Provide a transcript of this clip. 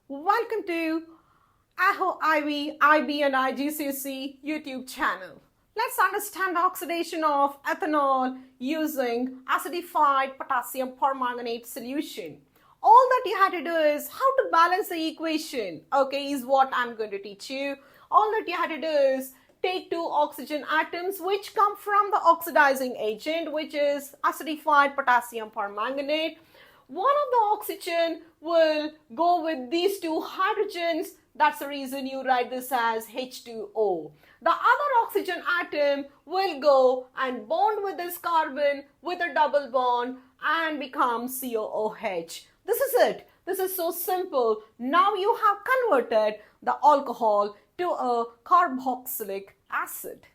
Welcome to AHO, IV, IB and IGCSE YouTube channel. Let's understand the oxidation of ethanol using acidified potassium permanganate solution. All that you have to do is how to balance the equation, okay, is what I'm going to teach you. All that you have to do is take two oxygen atoms which come from the oxidizing agent, which is acidified potassium permanganate. One of the oxygen will go with these two hydrogens. That's the reason you write this as H2O. The other oxygen atom will go and bond with this carbon with a double bond and become COOH. This is it. This is so simple. Now you have converted the alcohol to a carboxylic acid.